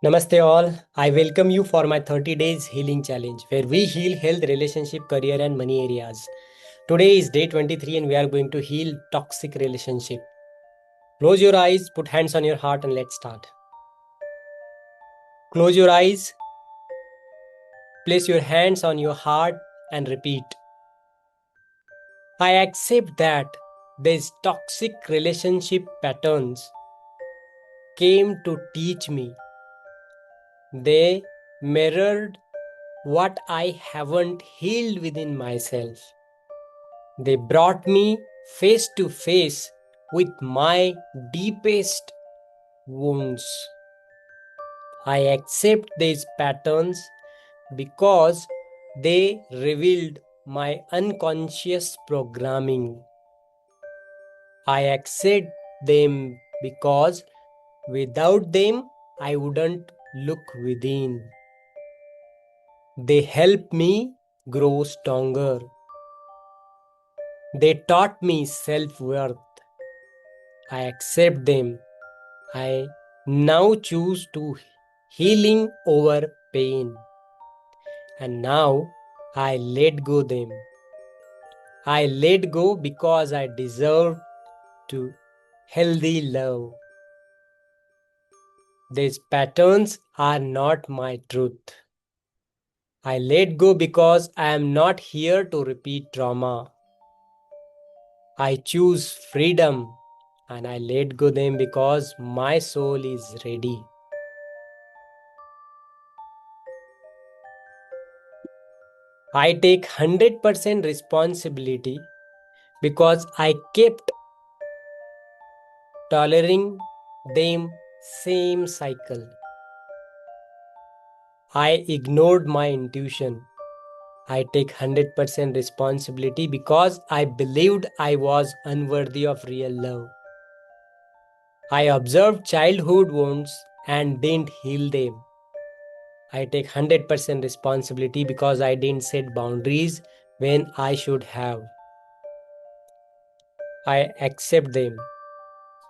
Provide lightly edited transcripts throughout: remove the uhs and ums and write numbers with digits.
Namaste all. I welcome you for my 30 days healing challenge where we heal health, relationship, career and money areas. Today is day 23 and we are going to heal toxic relationship. Close your eyes, put hands on your heart and let's start. Close your eyes, place your hands on your heart and repeat. I accept that these toxic relationship patterns came to teach me. They mirrored what I haven't healed within myself. They brought me face to face with my deepest wounds. I accept these patterns because they revealed my unconscious programming. I accept them because without them I wouldn't look within. They help me grow stronger. They taught me self-worth. I accept them. I now choose to healing over pain. And now I let go them. I let go because I deserve to healthy love. These patterns are not my truth. I let go because I am not here to repeat trauma. I choose freedom and I let go them because my soul is ready. I take 100% responsibility because I kept tolerating them same cycle. I ignored my intuition. I take 100% responsibility because I believed I was unworthy of real love. I observed childhood wounds and didn't heal them. I take 100% responsibility because I didn't set boundaries when I should have. I accept them.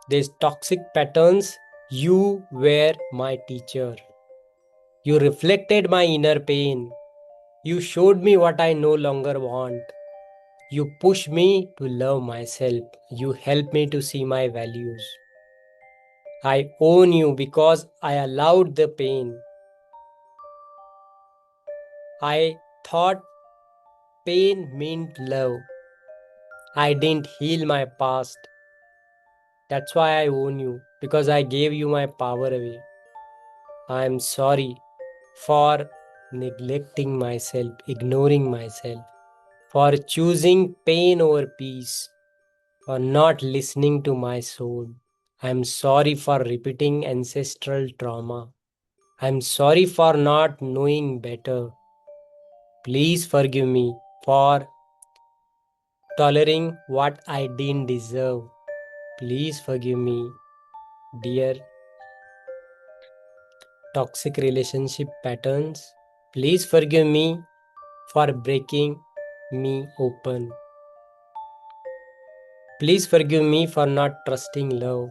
These toxic patterns, you were my teacher. You reflected my inner pain. You showed me what I no longer want. You pushed me to love myself. You helped me to see my values. I own you because I allowed the pain. I thought pain meant love. I didn't heal my past. That's why I own you, because I gave you my power away. I am sorry for neglecting myself, ignoring myself, for choosing pain over peace, for not listening to my soul. I am sorry for repeating ancestral trauma. I am sorry for not knowing better. Please forgive me for tolerating what I didn't deserve. Please forgive me, dear toxic relationship patterns. Please forgive me for breaking me open. Please forgive me for not trusting love.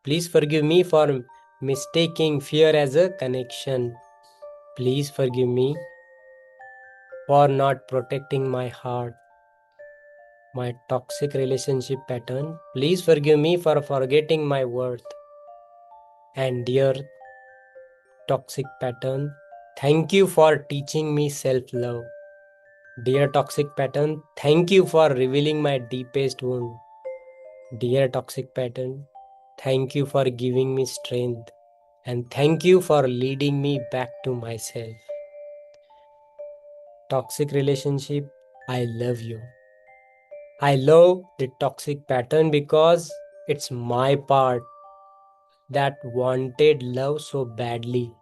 Please forgive me for mistaking fear as a connection. Please forgive me for not protecting my heart, my toxic relationship pattern. Please forgive me for forgetting my worth. And dear toxic pattern, thank you for teaching me self-love. Dear toxic pattern, thank you for revealing my deepest wound. Dear toxic pattern, thank you for giving me strength. And thank you for leading me back to myself. Toxic relationship, I love you. I love the toxic pattern because it's my part that wanted love so badly.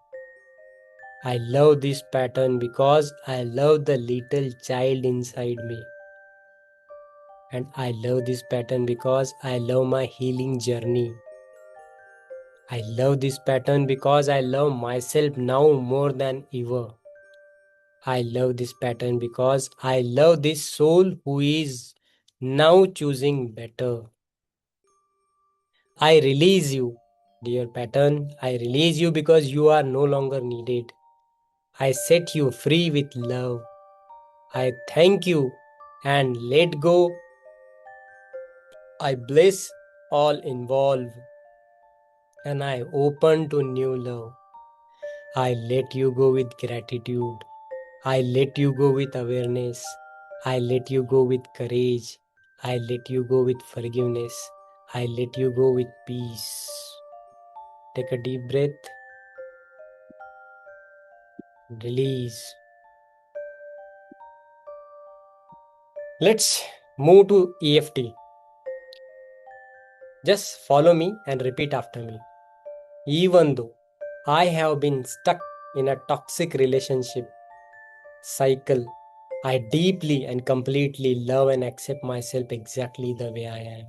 I love this pattern because I love the little child inside me. And I love this pattern because I love my healing journey. I love this pattern because I love myself now more than ever. I love this pattern because I love this soul who is now choosing better. I release you. Dear pattern, I release you because you are no longer needed. I set you free with love. I thank you and let go. I bless all involved and I open to new love. I let you go with gratitude. I let you go with awareness. I let you go with courage. I let you go with forgiveness. I let you go with peace. Take a deep breath. Release. Let's move to EFT. Just follow me and repeat after me. Even though I have been stuck in a toxic relationship cycle, I deeply and completely love and accept myself exactly the way I am.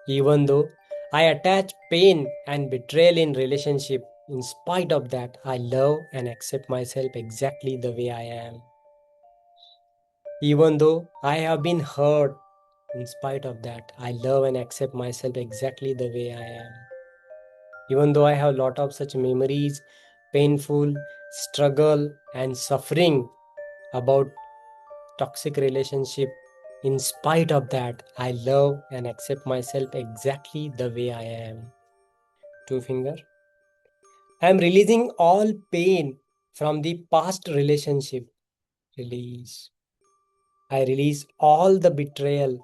Even though I attach pain and betrayal in relationship, in spite of that, I love and accept myself exactly the way I am. Even though I have been hurt, in spite of that, I love and accept myself exactly the way I am. Even though I have a lot of such memories, painful, struggle, and suffering about toxic relationship, in spite of that, I love and accept myself exactly the way I am. Two finger. I am releasing all pain from the past relationship. Release. I release all the betrayal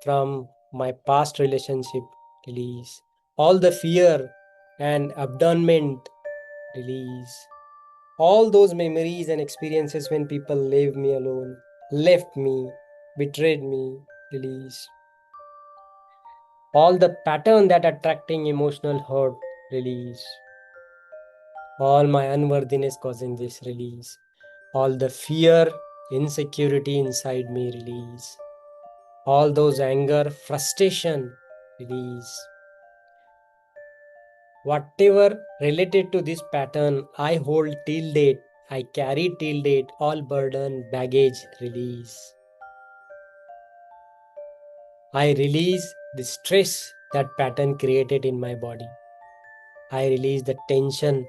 from my past relationship. Release. All the fear and abandonment. Release. All those memories and experiences when people leave me alone, left me, betrayed me. Release. All the pattern that attracting emotional hurt. Release. All my unworthiness causing this. Release. All the fear, insecurity inside me. Release. All those anger, frustration. Release. Whatever related to this pattern I hold till date, I carry till date, all burden, baggage. Release. I release the stress that pattern created in my body. I release the tension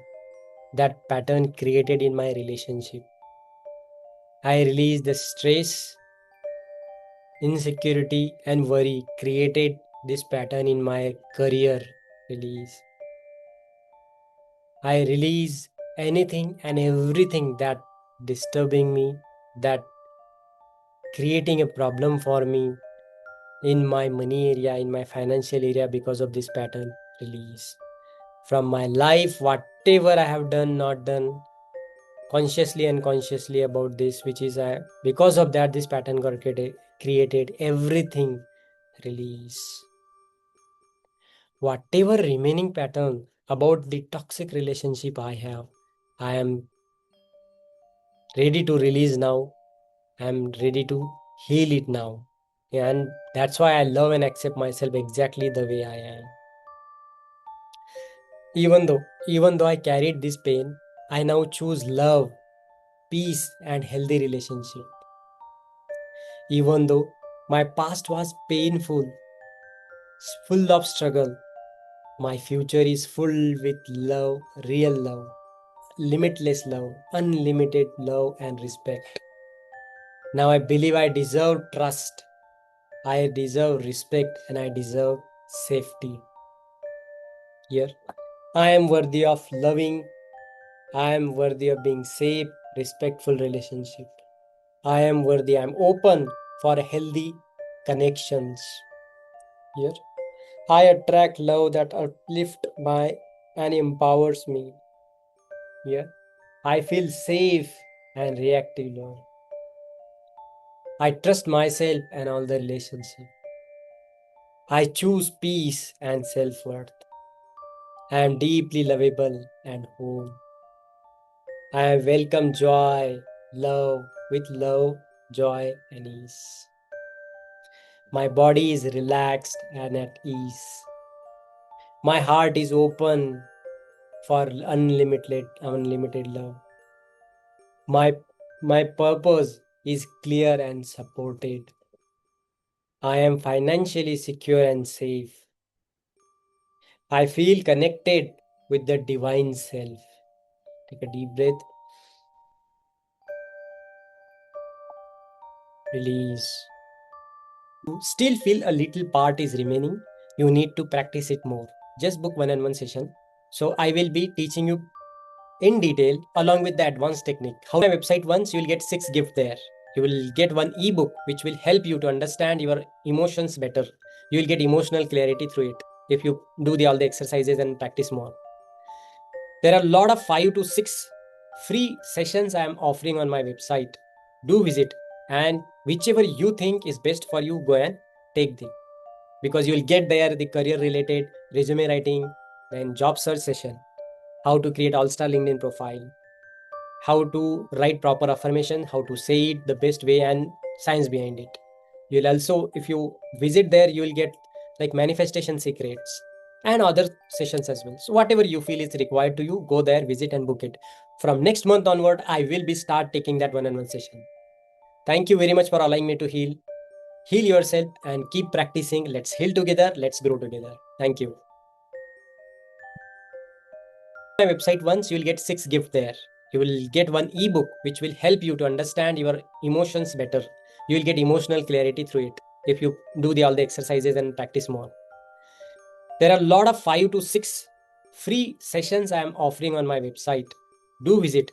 that pattern created in my relationship. I release the stress, insecurity, and worry created this pattern in my career. Release. I release anything and everything that disturbing me, that creating a problem for me in my money area, in my financial area because of this pattern. Release. From my life, whatever I have done, not done, consciously and unconsciously about this, which is because of that, this pattern got created everything. Release. Whatever remaining pattern about the toxic relationship I have, I am ready to release now. I am ready to heal it now. And that's why I love and accept myself exactly the way I am. Even though I carried this pain, I now choose love, peace, and healthy relationship. Even though my past was painful, full of struggle, my future is full with love, real love, limitless love, unlimited love and respect. Now I believe I deserve trust, I deserve respect, and I deserve safety. Here, I am worthy of loving, I am worthy of being safe, respectful relationship. I am worthy, I am open for healthy connections. Here, I attract love that uplifts my and empowers me. Here, I feel safe and reactive love. I trust myself and all the relationship. I choose peace and self-worth. I am deeply lovable and whole. I welcome joy, love, joy, and ease. My body is relaxed and at ease. My heart is open for unlimited love. My purpose is clear and supported. I am financially secure and safe. I feel connected with the divine self. Take a deep breath. Release. You still feel a little part is remaining. You need to practice it more. Just book one-on-one session. So I will be teaching you in detail along with the advanced technique. How my website once you will get 6 gifts there. You will get one ebook which will help you to understand your emotions better. You will get emotional clarity through it if you do all the exercises and practice more. There are a lot of 5 to 6 free sessions I am offering on my website. Do visit, and whichever you think is best for you, go and take them, because you will get there the career related resume writing, then job search session, how to create all-star LinkedIn profile, how to write proper affirmation, how to say it the best way, and science behind it. You'll also, if you visit there, you will get like manifestation secrets and other sessions as well. So whatever you feel is required to you, go there, visit and book it. From next month onward, I will be start taking that one-on-one session. Thank you very much for allowing me to heal. Heal yourself and keep practicing. Let's heal together. Let's grow together. Thank you. My website once, you will get 6 gifts there. You will get one ebook which will help you to understand your emotions better. You will get emotional clarity through it if you do all the exercises and practice more. There are a lot of 5 to 6 free sessions I am offering on my website. Do visit,